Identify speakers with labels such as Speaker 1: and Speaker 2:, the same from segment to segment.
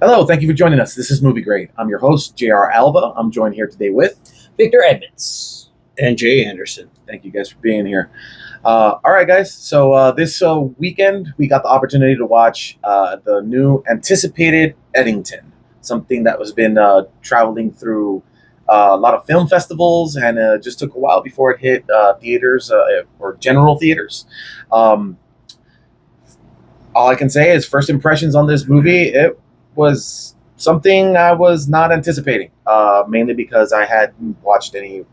Speaker 1: Hello, thank you for joining us. This is Movie Grade. I'm your host, J.R.Alva. I'm joined here today with
Speaker 2: Victor Edmonds.
Speaker 3: And Jay Anderson.
Speaker 1: Thank you guys for being here. All right, guys. So this weekend, we got the opportunity to watch the new anticipated Eddington, something that was been traveling through a lot of film festivals, and just took a while before it hit theaters or general theaters. Um, all I can say is first impressions on this movie. It was something I was not anticipating, mainly because I hadn't watched any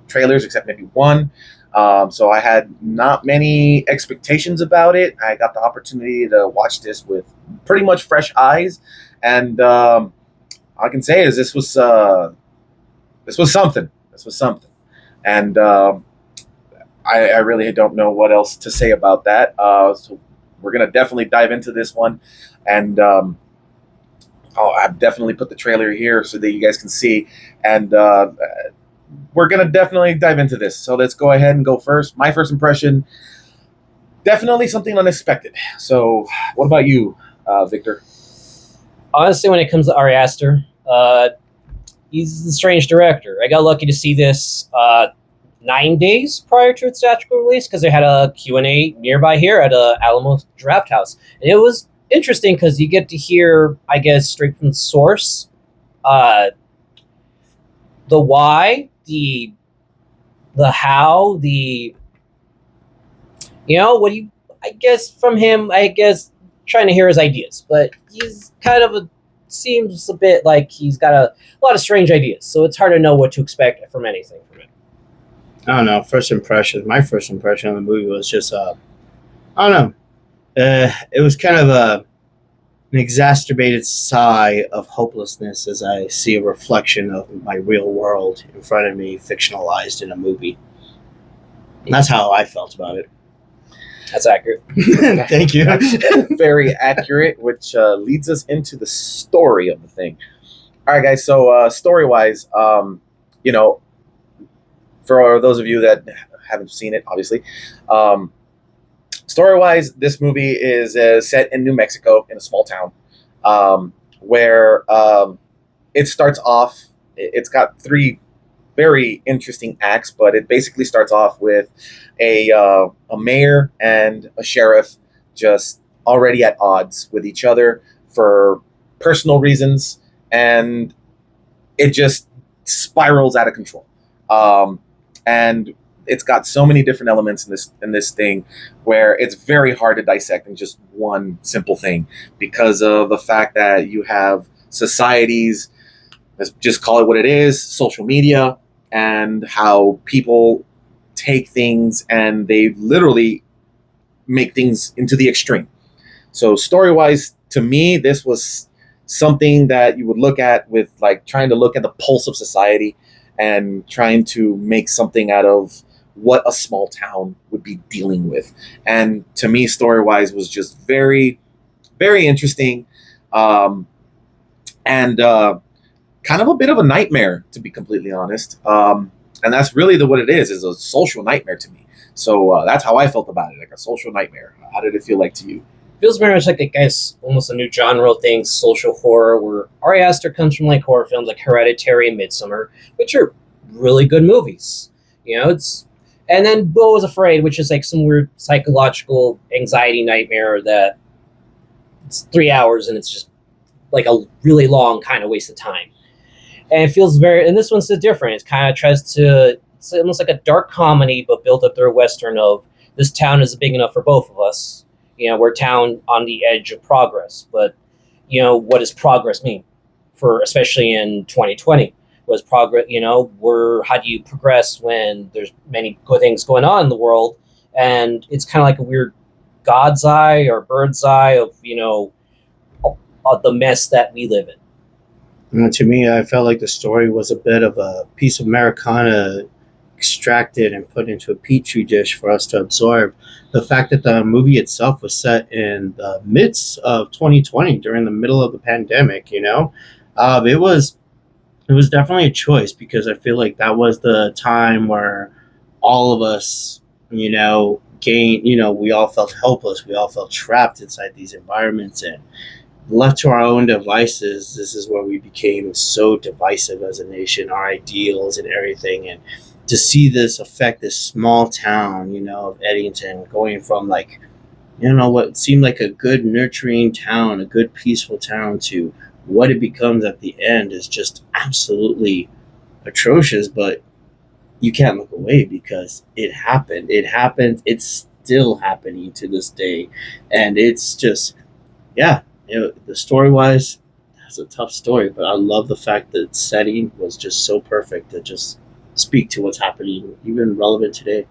Speaker 1: trailers except maybe one. So I had not many expectations about it. I got the opportunity to watch this with pretty much fresh eyes, and all I can say is this was something. This was something, and I really don't know what else to say about that. So we're gonna definitely dive into this one, and I've definitely put the trailer here so that you guys can see, and we're gonna definitely dive into this. So let's go ahead and go first. My first impression, definitely something unexpected. So, what about you, Victor?
Speaker 2: Honestly, when it comes to Ari Aster, he's a strange director. I got lucky to see this 9 days prior to its theatrical release because they had a Q&A nearby here at Alamo Draft House. And it was interesting because you get to hear, I guess, straight from the source, the why, the how, what you, I guess, from him, trying to hear his ideas. But he's kind of seems a bit like he's got a lot of strange ideas. So it's hard to know what to expect from anything from him.
Speaker 3: I don't know. My first impression of the movie was just, I don't know. It was kind of an exacerbated sigh of hopelessness as I see a reflection of my real world in front of me, fictionalized in a movie. And that's how I felt about it.
Speaker 2: That's accurate.
Speaker 3: Thank you.
Speaker 1: Very accurate, which leads us into the story of the thing. All right, guys. So story-wise, for those of you that haven't seen it, obviously, story-wise, this movie is set in New Mexico in a small town, where it starts off. It's got three very interesting acts, but it basically starts off with a mayor and a sheriff just already at odds with each other for personal reasons, and it just spirals out of control. And it's got so many different elements in this thing where it's very hard to dissect in just one simple thing because of the fact that you have societies, let's just call it what it is, social media, and how people take things and they literally make things into the extreme. So story-wise, to me, this was something that you would look at with like trying to look at the pulse of society and trying to make something out of what a small town would be dealing with. And to me, story-wise, was just very, very interesting, and kind of a bit of a nightmare, to be completely honest. And that's really what it is a social nightmare to me. So that's how I felt about it, like a social nightmare. How did it feel like to you?
Speaker 2: Feels very much like, I guess, almost a new genre of things, social horror, where Ari Aster comes from like horror films like Hereditary and Midsommar, which are really good movies. And then Beau Was Afraid, which is like some weird psychological anxiety nightmare that it's 3 hours and it's just like a really long kind of waste of time. And it feels and this one's different. It kind of it's almost like a dark comedy, but built up through a Western of this town is big enough for both of us. We're a town on the edge of progress, but what does progress mean especially in 2020? Was progress, how do you progress when there's many good things going on in the world? And it's kind of like a weird God's eye or bird's eye of, of the mess that we live in.
Speaker 3: To me, I felt like the story was a bit of a piece of Americana extracted and put into a petri dish for us to absorb. The fact that the movie itself was set in the midst of 2020 during the middle of the pandemic, it was definitely a choice because I feel like that was the time where all of us, we all felt helpless. We all felt trapped inside these environments, and left to our own devices, this is where we became so divisive as a nation, our ideals and everything. And to see this affect this small town, of Eddington, going from like, what seemed like a good nurturing town, a good peaceful town, to what it becomes at the end is just absolutely atrocious. But you can't look away because it happened. It happened. It's still happening to this day. And it's just, yeah, the story wise, that's a tough story, but I love the fact that setting was just so perfect to just speak to what's happening, even relevant today.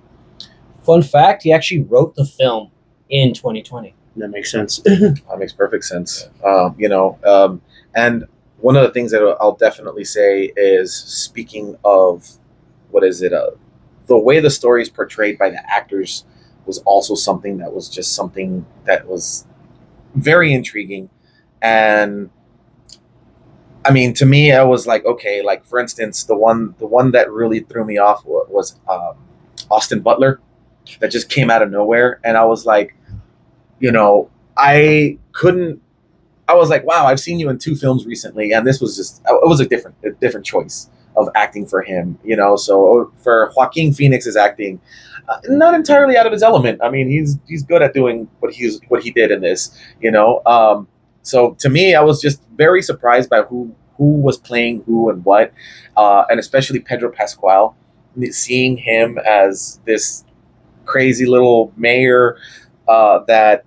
Speaker 2: Fun fact: he actually wrote the film in 2020.
Speaker 3: That makes sense.
Speaker 1: That makes perfect sense. And one of the things that I'll definitely say is, speaking of, what is it? The way the story is portrayed by the actors was also something that was just something that was very intriguing. And I mean, to me, I was like, okay, like for instance, the one that really threw me off was Austin Butler, that just came out of nowhere, and I was like, I couldn't. I was like, wow, I've seen you in two films recently, and this was just, it was a different choice of acting for him. So for Joaquin Phoenix's acting, not entirely out of his element. I mean, he's good at doing what he did in this. So to me, I was just very surprised by who was playing who and what, and especially Pedro Pascal, seeing him as this crazy little mayor, that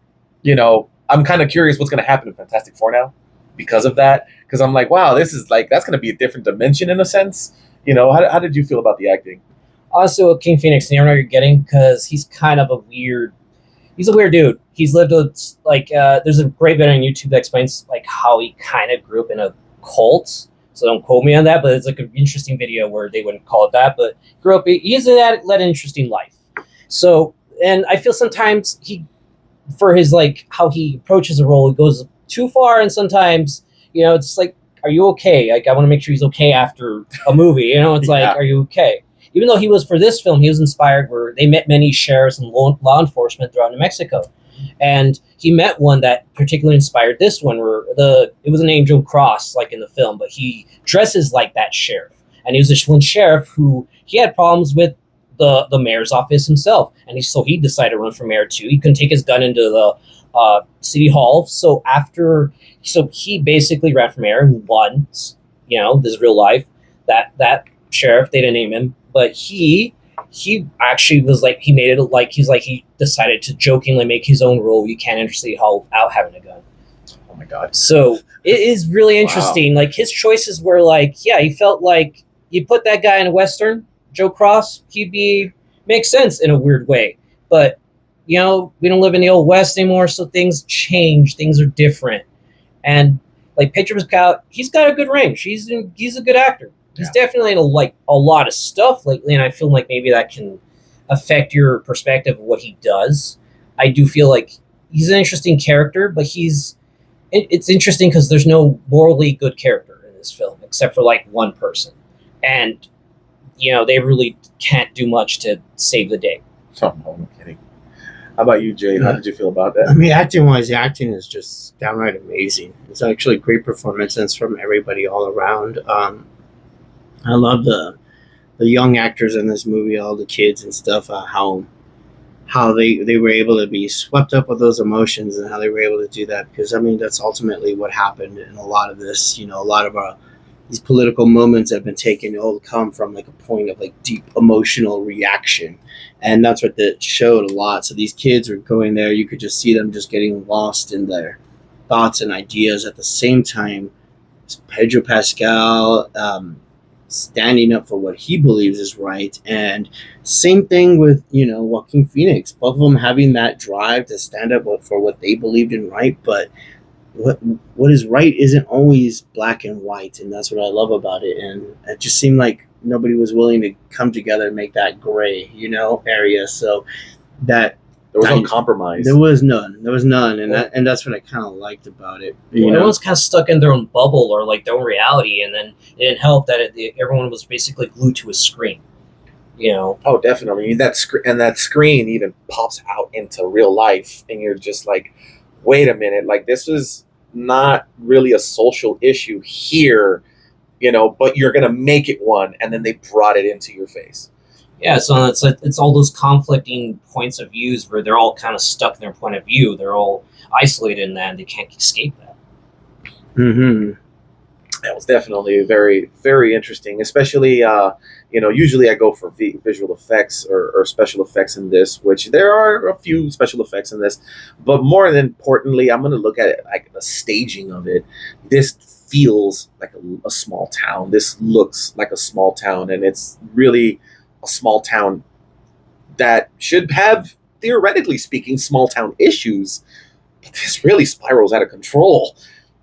Speaker 1: I'm kind of curious what's going to happen in Fantastic Four now because of that. Because I'm like, wow, this is like, that's going to be a different dimension in a sense. How did you feel about the acting?
Speaker 2: Also, King Phoenix, you know what you're getting, because he's kind of a weird. He's a weird dude. He's lived a like. There's a great video on YouTube that explains like how he kind of grew up in a cult. So don't quote me on that, but it's like an interesting video where they wouldn't call it that. But grew up. He's led an interesting life. So, and I feel sometimes for his like how he approaches a role, it goes too far, and sometimes it's like, are you okay? Like, I want to make sure he's okay after a movie. It's like,
Speaker 1: Yeah.
Speaker 2: are you okay? Even though he was, for this film, he was inspired where they met many sheriffs and law enforcement throughout New Mexico, and he met one that particularly inspired this one, where it was an angel cross like in the film, but he dresses like that sheriff, and he was this one sheriff who he had problems with the mayor's office himself, and he decided to run for mayor too. He couldn't take his gun into the city hall, so he basically ran for mayor and won. This is real life. That sheriff, they didn't name him, but he actually was like, he made it like he decided to jokingly make his own rule. You can't enter City Hall without having a gun.
Speaker 1: Oh my god.
Speaker 2: So it is really interesting.
Speaker 1: Wow.
Speaker 2: Like, his choices were like, yeah, he felt like you put that guy in a Western, Joe Cross, makes sense in a weird way. But we don't live in the old West anymore, so things change, things are different. And like Pedro Pascal, he's got a good range. He's a good actor. He's definitely in a lot of stuff lately, and I feel like maybe that can affect your perspective of what he does. I do feel like he's an interesting character, but it's interesting because there's no morally good character in this film except for like one person, and they really can't do much to save the day.
Speaker 1: Oh, no, I'm kidding. How about you, Jay? How did you feel about
Speaker 3: I
Speaker 1: that?
Speaker 3: mean, acting wise, the acting is just downright amazing. It's actually great performances from everybody all around. I love the young actors in this movie, all the kids and stuff. How they were able to be swept up with those emotions, and how they were able to do that, because I mean, that's ultimately what happened in a lot of this. A lot of these political moments that have been taken all come from like a point of like deep emotional reaction, and that's what that showed a lot. So these kids were going there, you could just see them just getting lost in their thoughts and ideas. At the same time, Pedro Pascal, standing up for what he believes is right. And same thing with Joaquin Phoenix, both of them having that drive to stand up for what they believed in right. But what is right isn't always black and white, and that's what I love about it. And it just seemed like nobody was willing to come together and make that gray area. So that
Speaker 1: There was no compromise.
Speaker 3: there was none, and that's what I kind of liked about it.
Speaker 2: Everyone's kind of stuck in their own bubble or like their own reality, and then it didn't help that everyone was basically glued to a screen.
Speaker 1: Oh, definitely. That screen even pops out into real life, and you're just like, wait a minute, like this was not really a social issue here, but you're gonna make it one, and then they brought it into your face.
Speaker 2: Yeah, so it's all those conflicting points of views where they're all kind of stuck in their point of view. They're all isolated in that, and they can't escape that.
Speaker 3: Mm-hmm.
Speaker 1: That was definitely very, very interesting. Especially, usually I go for visual effects or special effects in this, which there are a few special effects in this, but more than importantly, I'm going to look at it like the staging of it. This feels like a small town. This looks like a small town, and it's really a small town that should have, theoretically speaking, small town issues. But this really spirals out of control.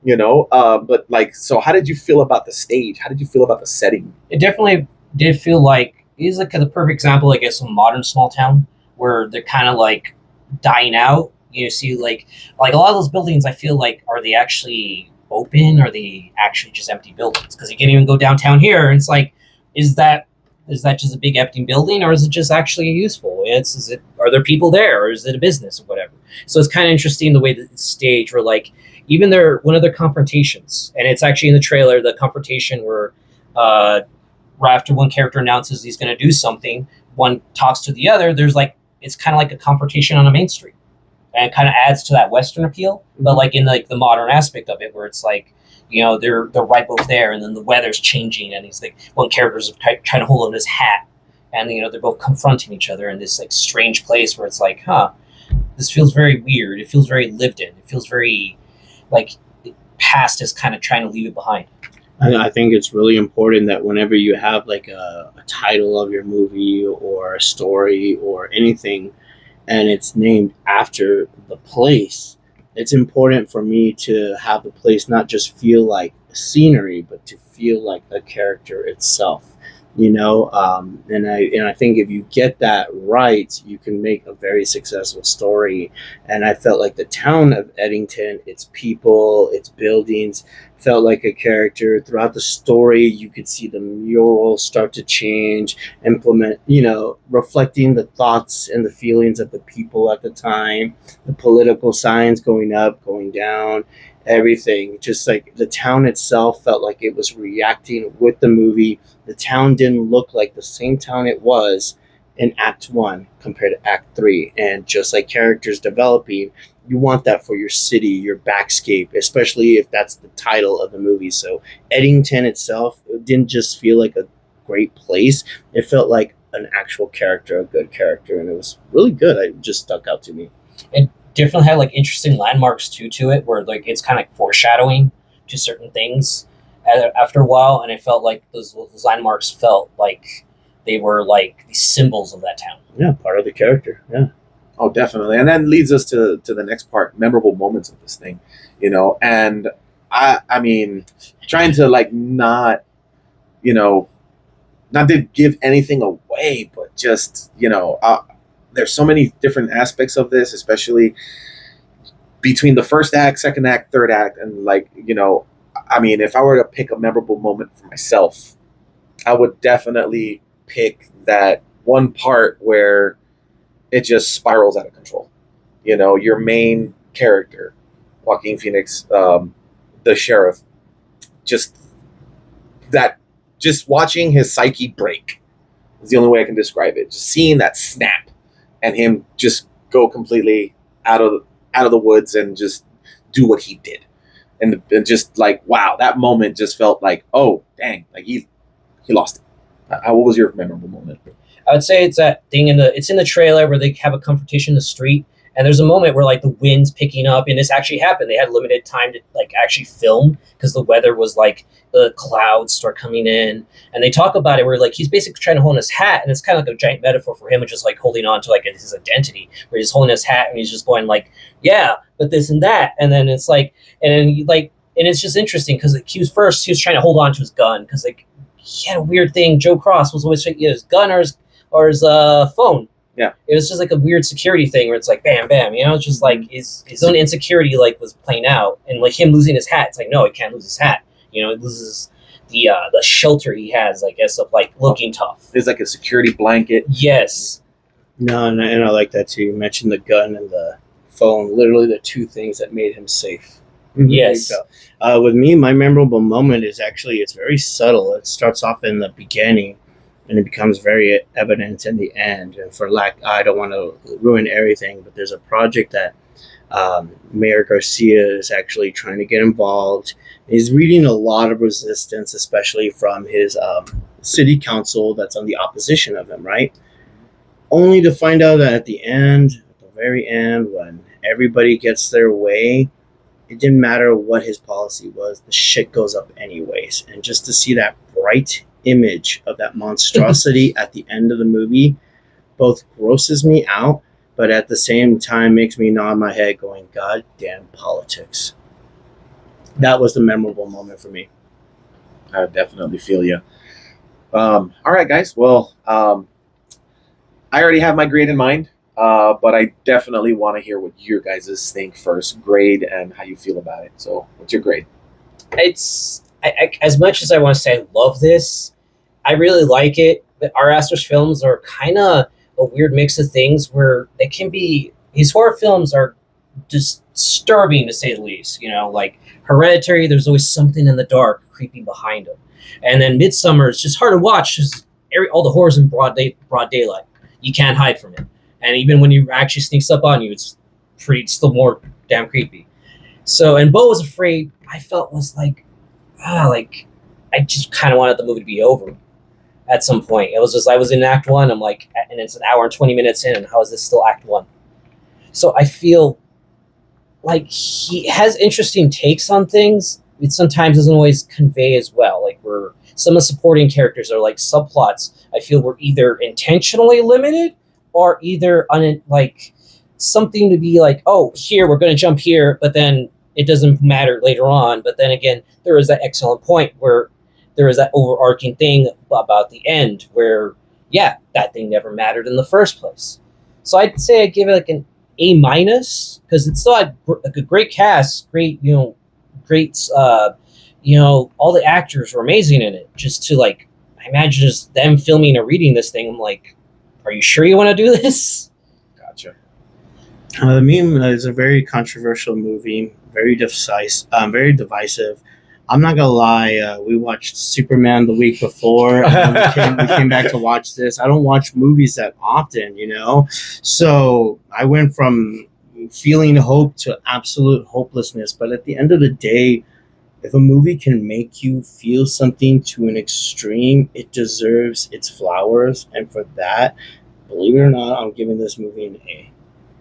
Speaker 1: But like, so how did you feel about the stage? How did you feel about the setting?
Speaker 2: It definitely did feel like it's like the perfect example, I guess, of a modern small town where they're kind of like dying out. You see, like a lot of those buildings, I feel like, are they actually open? Or are they actually just empty buildings? Because you can't even go downtown here, and it's like, is that just a big empty building, or is it just actually useful? Are there people there, or is it a business or whatever? So it's kind of interesting the way that it's staged, where like even one of their confrontations, and it's actually in the trailer, the confrontation where right after one character announces he's going to do something, one talks to the other. There's like, it's kind of like a confrontation on a main street, and it kind of adds to that Western appeal, but like in like the modern aspect of it, where it's like, they're right both there, and then the weather's changing, and he's like, one character's trying to hold on his hat, and they're both confronting each other in this like strange place where it's like, this feels very weird. It feels very lived in. It feels very like the past is kind of trying to leave it behind.
Speaker 3: I think it's really important that whenever you have like a title of your movie or a story or anything, and it's named after the place, it's important for me to have the place not just feel like scenery, but to feel like a character itself. And I think if you get that right, you can make a very successful story. And I felt like the town of Eddington, its people, its buildings, felt like a character throughout the story. You could see the murals start to change, implement, reflecting the thoughts and the feelings of the people at the time, the political signs going up, going down, everything. Just like the town itself felt like it was reacting with the movie. The town didn't look like the same town it was in Act 1 compared to Act 3. And just like characters developing, you want that for your city, your backscape, especially if that's the title of the movie. So Eddington itself, it didn't just feel like a great place. It felt like an actual character, a good character, and it was really good. It just stuck out to me.
Speaker 2: It definitely had like interesting landmarks too to it, where like it's kind of foreshadowing to certain things after a while, and it felt like those landmarks felt like they were like the symbols of that town.
Speaker 3: Yeah, part of the character. Yeah.
Speaker 1: Oh, definitely. And that leads us to the next part, memorable moments of this thing, and I mean, trying to like not to give anything away, but just, there's so many different aspects of this, especially between the first act, second act, third act. And like, I mean, if I were to pick a memorable moment for myself, I would definitely pick that one part where it just spirals out of control. Your main character, Joaquin Phoenix, the sheriff, just watching his psyche break is the only way I can describe it. Just seeing that snap and him just go completely out of the woods and just do what he did. And just like, wow, that moment just felt like, oh, dang, like he lost it. What was your memorable moment?
Speaker 2: I would say it's that thing it's in the trailer where they have a confrontation in the street, and there's a moment where like the wind's picking up, and this actually happened. They had limited time to like actually film because the weather was like the clouds start coming in, and they talk about it where like he's basically trying to hold his hat, and it's kind of like a giant metaphor for him of just like holding on to like his identity, where he's holding his hat and he's just going like, yeah, but this and that, and then it's like, and then and it's just interesting because like, he was trying to hold on to his gun because like he had a weird thing. Joe Cross was always his gun or his phone.
Speaker 1: Yeah,
Speaker 2: it was just like a weird security thing where it's like bam, bam. It's just like his own insecurity like was playing out, and like him losing his hat. It's like no, he can't lose his hat. It loses the shelter he has, I guess, of like looking tough.
Speaker 1: It's like a security blanket.
Speaker 2: Yes.
Speaker 3: No, and I like that too. You mentioned the gun and the phone, literally the two things that made him safe.
Speaker 2: Yes.
Speaker 3: With me, my memorable moment is actually it's very subtle. It starts off in the beginning, and it becomes very evident in the end. And I don't want to ruin everything, but there's a project that Mayor Garcia is actually trying to get involved. He's reading a lot of resistance, especially from his city council that's on the opposition of him, right? Only to find out that at the very end, when everybody gets their way, it didn't matter what his policy was, the shit goes up anyways. And just to see that bright image of that monstrosity at the end of the movie both grosses me out, but at the same time makes me nod my head going, God damn politics. That was the memorable moment for me.
Speaker 1: I definitely feel you. All right, guys. Well, I already have my grade in mind, but I definitely want to hear what your guys' think first. Grade and how you feel about it. So, what's your grade?
Speaker 2: It's as much as I want to say I love this, I really like it. But Ari Aster's films are kind of a weird mix of things where they can be. His horror films are disturbing to say the least. Like Hereditary, there's always something in the dark creeping behind him, and then Midsummer is just hard to watch. Just all the horrors in broad daylight. You can't hide from it, and even when you actually sneaks up on you, it's still more damn creepy. So, and Beau Was Afraid, I felt was like I just kind of wanted the movie to be over at some point. It was just I was in Act 1. I'm like, and it's an hour and 20 minutes in, and how is this still Act 1? So I feel like he has interesting takes on things. It sometimes doesn't always convey as well. Like where some of the supporting characters are like subplots. I feel were either intentionally limited or either like something to be like, oh, here we're going to jump here, but then it doesn't matter later on. But then again, there is that excellent point where there is that overarching thing about the end where, yeah, that thing never mattered in the first place. So I'd say I'd give it like an A- because it still had a great cast, great, great, all the actors were amazing in it. Just to like, I imagine just them filming or reading this thing. I'm like, are you sure you want to do this?
Speaker 1: Gotcha.
Speaker 3: The Meme is a very controversial movie, very divisive. I'm not gonna lie, we watched Superman the week before, and then we came back to watch this. I don't watch movies that often, so I went from feeling hope to absolute hopelessness. But at the end of the day, if a movie can make you feel something to an extreme, it deserves its flowers. And for that, believe it or not, I'm giving this movie an A.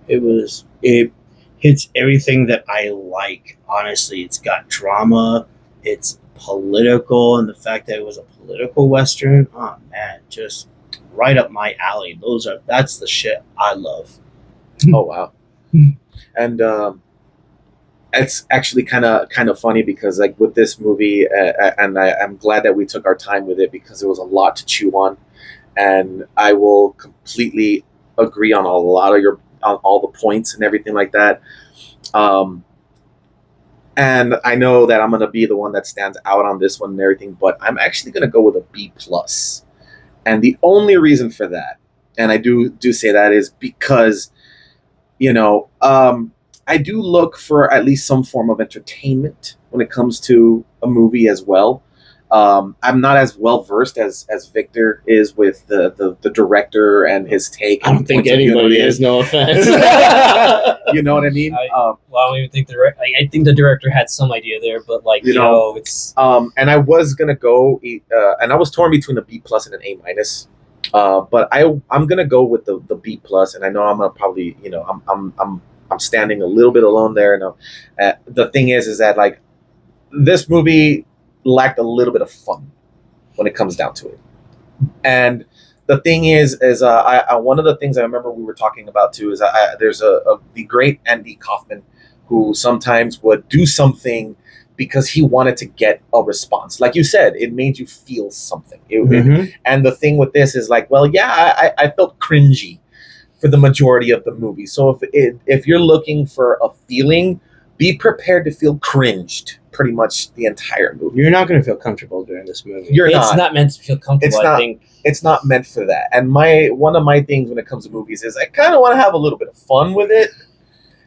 Speaker 3: It hits everything that I like. Honestly, it's got drama, it's political, and the fact that it was a political Western, oh man, just right up my alley. That's the shit I love.
Speaker 1: Oh wow. And it's actually kind of funny because like with this movie, and I'm glad that we took our time with it because there was a lot to chew on, and I will completely agree on on all the points and everything like that. And I know that I'm gonna be the one that stands out on this one and everything, but I'm actually gonna go with a B plus. And the only reason for that, and I do say that, is because I do look for at least some form of entertainment when it comes to a movie as well. I'm not as well versed as Victor is with the director and his take.
Speaker 3: I don't think anybody is. No offense.
Speaker 1: You know what I mean?
Speaker 2: I don't even think I think the director had some idea there, but like it's.
Speaker 1: And I was gonna go, and I was torn between a B plus and an A minus. But I'm gonna go with the B plus, and I know I'm gonna probably I'm standing a little bit alone there. And the thing is that like this movie lacked a little bit of fun when it comes down to it. And the thing is I one of the things I remember we were talking about too is there's the great Andy Kaufman who sometimes would do something because he wanted to get a response. Like you said, it made you feel something. And the thing with this is like, well, yeah, I felt cringy for the majority of the movie. So if you're looking for a feeling, be prepared to feel cringed pretty much the entire movie.
Speaker 3: You're not going to feel comfortable during this movie.
Speaker 2: It's not meant to feel comfortable. I think
Speaker 1: it's not meant for that. And one of my things when it comes to movies is I kind of want to have a little bit of fun with it.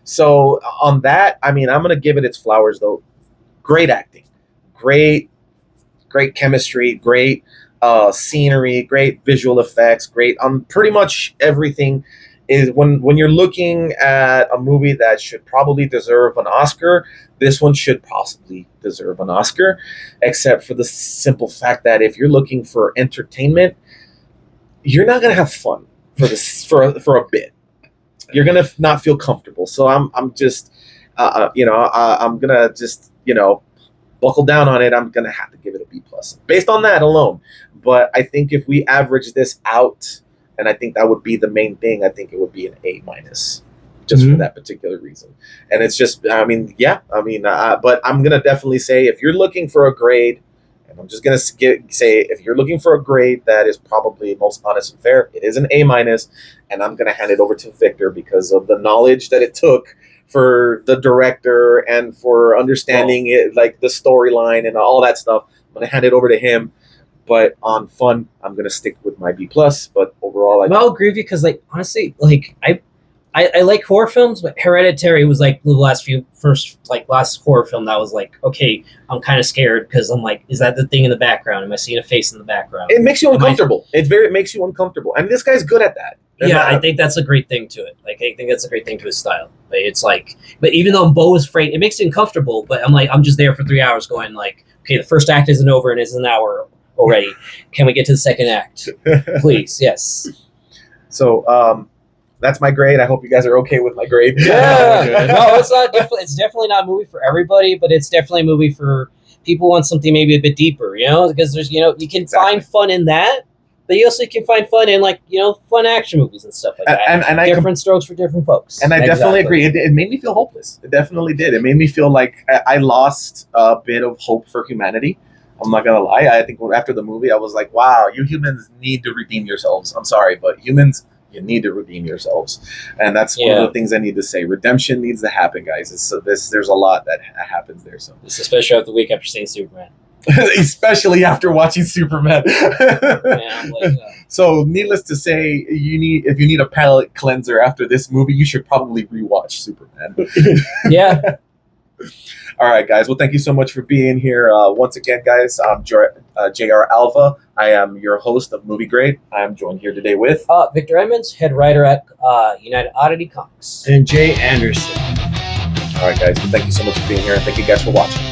Speaker 1: So on that, I mean, I'm gonna give it its flowers though. Great acting, great, great chemistry, great scenery, great visual effects, great pretty much everything is when you're looking at a movie that should probably deserve an Oscar, this one should possibly deserve an Oscar, except for the simple fact that if you're looking for entertainment, you're not gonna have fun for a bit. You're gonna not feel comfortable. So I'm just I'm gonna just buckle down on it. I'm gonna have to give it a B plus based on that alone. But I think if we average this out, and I think that would be the main thing, I think it would be an A minus, just for that particular reason. And it's just, I mean, but I'm gonna definitely say if you're looking for a grade, and I'm just gonna say if you're looking for a grade that is probably most honest and fair, it is an A minus, and I'm gonna hand it over to Victor because of the knowledge that it took for the director and for understanding it, like the storyline and all that stuff. I'm gonna hand it over to him. But on fun, I'm gonna stick with my B plus. But overall,
Speaker 2: I'll agree with you because, like, honestly, like I like horror films, but Hereditary was like the last horror film that was like, okay, I'm kind of scared because I'm like, is that the thing in the background? Am I seeing a face in the background?
Speaker 1: It makes you uncomfortable. It makes you uncomfortable, and this guy's good at that.
Speaker 2: Yeah, I think that's a great thing to it. Like, I think that's a great thing to his style. But it's like, but even though Bo is afraid, it makes it uncomfortable. But I'm like, I'm just there for 3 hours, going like, okay, the first act isn't over and it's an hour already. Can we get to the second act, please? Yes.
Speaker 1: So that's my grade. I hope you guys are okay with my grade.
Speaker 2: Yeah. No, it's not. It's definitely not a movie for everybody, but it's definitely a movie for people who want something maybe a bit deeper. Because there's you can find fun in that. But you also can find fun in fun action movies and stuff like that. And different strokes for different folks.
Speaker 1: And I definitely agree. It made me feel hopeless. It definitely did. It made me feel like I lost a bit of hope for humanity. I'm not gonna lie. I think after the movie, I was like, "Wow, you humans need to redeem yourselves." I'm sorry, but humans, you need to redeem yourselves, and that's one of the things I need to say. Redemption needs to happen, guys. There's a lot that happens there. So,
Speaker 2: especially after the week after seeing Superman.
Speaker 1: Especially after watching Superman. So, needless to say, if you need a palate cleanser after this movie, you should probably rewatch Superman.
Speaker 2: Yeah.
Speaker 1: All right, guys. Well, thank you so much for being here. Once again, guys, I'm J.R.Alva. I am your host of Movie Grade. I am joined here today with
Speaker 2: Victor Edmonds, head writer at United Oddity Comics.
Speaker 3: And Jay Anderson.
Speaker 1: All right, guys. Well, thank you so much for being here, and thank you guys for watching.